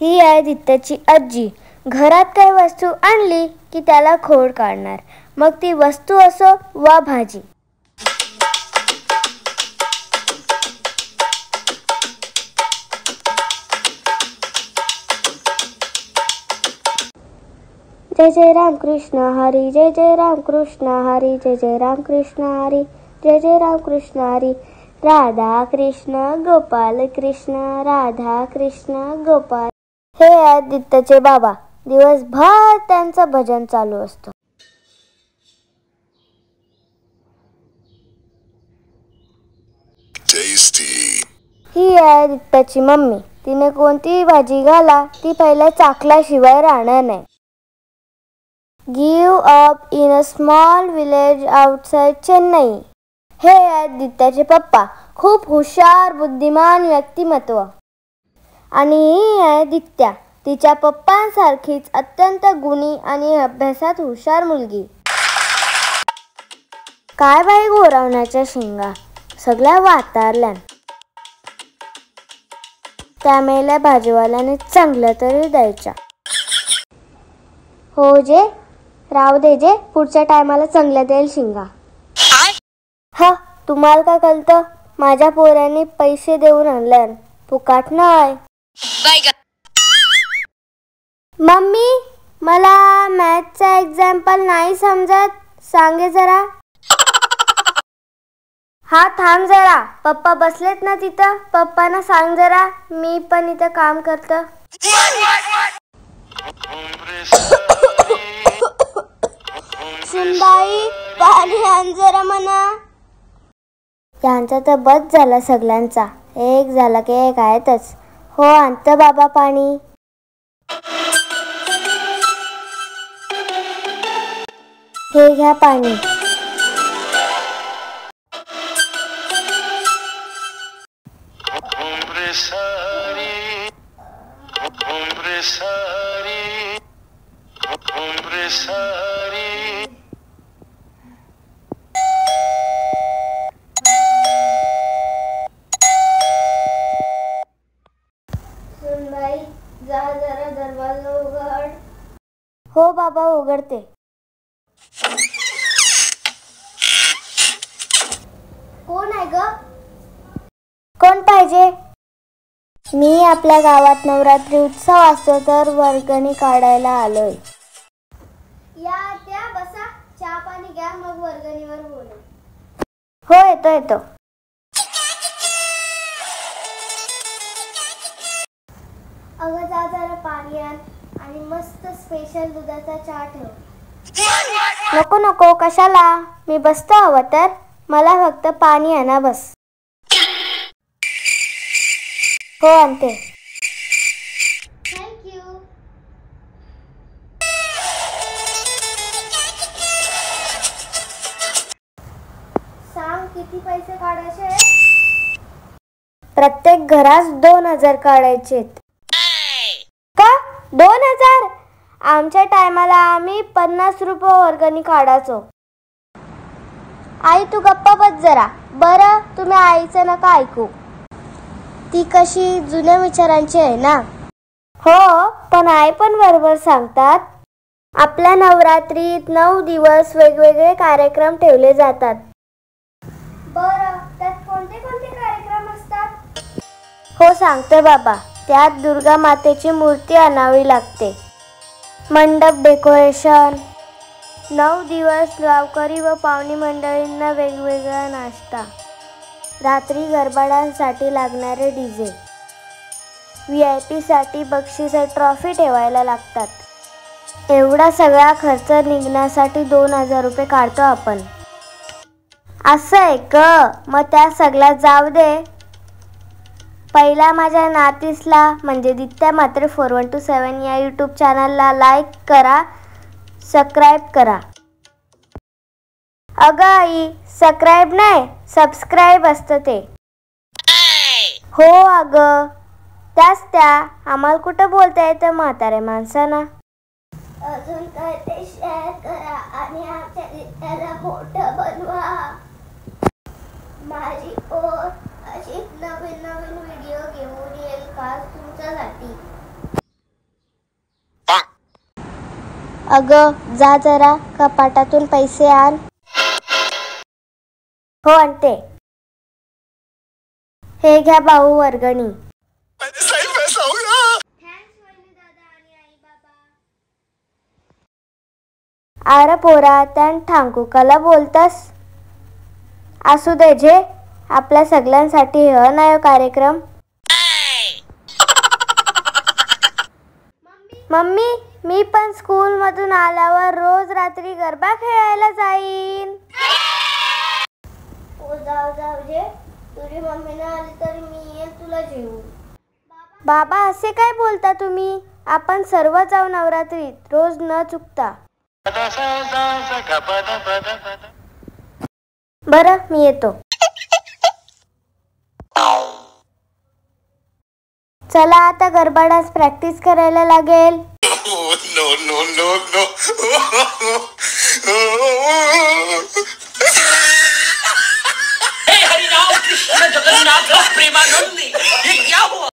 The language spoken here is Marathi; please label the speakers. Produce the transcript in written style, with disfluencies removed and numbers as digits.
Speaker 1: ही आहे दित्याची आजी. घरात काही वस्तू आणली की त्याला खोड काढणार, मग ती वस्तू असो वा भाजी. जय जय राम कृष्ण हरी, जय जय राम कृष्ण हरी, जय जय राम कृष्ण हरी, जय जय राम कृष्ण हरी. राधा कृष्ण गोपाल कृष्ण, राधा कृष्ण गोपाल. हे आहेत दित्याचे बाबा. दिवसभर त्यांचं भजन चालू असतं. ही आहे दित्याची मम्मी. तिने कोणतीही भाजी घाला, ती पहिल्या चाकल्याशिवाय राहणार नाही. Give up in a small village outside Chennai. हे आहेत दित्याचे पप्पा. खूप हुशार बुद्धिमान व्यक्तिमत्व. आणि ही आहे दित्या, तिच्या पप्पांसारखीच अत्यंत गुणी आणि अभ्यासात हुशार मुलगी. काय बाई घोरवण्याच्या शिंगा, सगळ्या वातारल्या. त्या मेल्या भाजीवाल्याने चांगलं तरी द्यायच्या. हो जे, राव दे जे, पुढच्या टायमाला चांगल्या देईल शिंगा. हा, तुम्हाला का कळतं? माझ्या पोरांनी पैसे देऊन आणल्या, फुकाट नाही. मम्मी, मला मॅथचा एक्झाम्पल नाही समजत, सांगे जरा. हा थांब जरा, पप्पा बसलेत ना तिथं, पप्पांना सांग जरा, मी पण इथं काम करतं. सुनबाई, पाणी आण जरा म्हणा. यांचा तर बस झाला सगळ्यांचा, एक झाला की एक आहेतच. हो आणतं बाबा पाणी. हे घ्या पाणी. सुनबाई, जा जरा दरवाजा उघड. हो बाबा, उघडते. कोण आहे ग? कोण पाहिजे? मी आपल्या गावात नवरात्री उत्सव असतो तर वर्गणी काढायला आलोय. या त्या बसा, चहा पाणी घ्या, मग वर्गणीवर बोलू. हो येतो येतो. अगं जा जरा पाणी आण आणि मस्त स्पेशल दुधाचा चहा ठेव. नको नको, कशाला, मी बसतो हवं तर, मला फक्त पाणी आणा बस. हो आणते. थँक्यू. सांग किती पैसे काढायचे? प्रत्येक घरास 2000 काढायचे. का 2000? आमच्या टायमाला आम्ही 50 रुपये वर्गणी काढायचो. आई तू गप्पा बस जरा. बरं, तुम्ही आईचं नका ऐकू, ती कशी जुन्या विचारांची आहे ना. हो, पण आई पण बरोबर सांगतात. आपल्या नवरात्रीत 9 दिवस वेगवेगळे कार्यक्रम ठेवले जातात. बरं, त्यात कोणते कोणते कार्यक्रम असतात? हो सांगते बाबा. त्यात दुर्गा मातेची मूर्ती आणावी लागते, मंडप डेकोरेशन, 9 दिवस गावकरी व पाहुणी मंडळींना वेगवेगळा नाश्ता, रात्री गरबाडांसाठी लागणारे डीजे, VIP साठी बक्षिसे ट्रॉफी ठेवायला लागतात. एवढा सगळा खर्च निघण्यासाठी 2000 रुपये काढतो आपण. असं आहे ग, मग त्या सगळ्यात जाऊ दे. पहिला माझ्या नातीसला म्हणजे दित्या म्हात्रे 4127 या YouTube चॅनलला लाईक करा, सबस्क्राईब करा. अगं आई, सबस्क्राईब नाही, सबस्क्राईब असतं ते. हो अगं, त्याच त्या, आम्हाला कुठं बोलता येतं म्हातारे माणसांना. अजून काय ते शेअर करा आणि आमच्या दित्याला मोठं बनवा. माझी पोर अशी नवीन नवीन व्हिडिओ घेऊन येईल खास तुमच्यासाठी. अगं जा जरा कपाटातून पैसे आण. हो आणते. हे घ्या भाऊ वर्गणी. अरे पोरा त्यान ठांकू कला बोलतस. असू दे जे आपल्या सगळ्यांसाठी ह नाही कार्यक्रम. मम्मी मी पण स्कूल मधून आल्यावर रोज रात्री गरबा खेळायला जाईन. जाऊ जाऊ जे तुझी मम्मी ना आली तर मी येईल तुला जेवू. बाबा असे काय बोलता तुम्ही. आपण सर्व जाऊ नवरात्रीत रोज न चुकता. बरं मी येतो. चला आता गरबा डान्स प्रॅक्टिस करायला लागेल.
Speaker 2: No, no, no, no. हे हरिनाम कृष्ण जगन्नाथ प्रेमानंदी, ये क्या हुआ?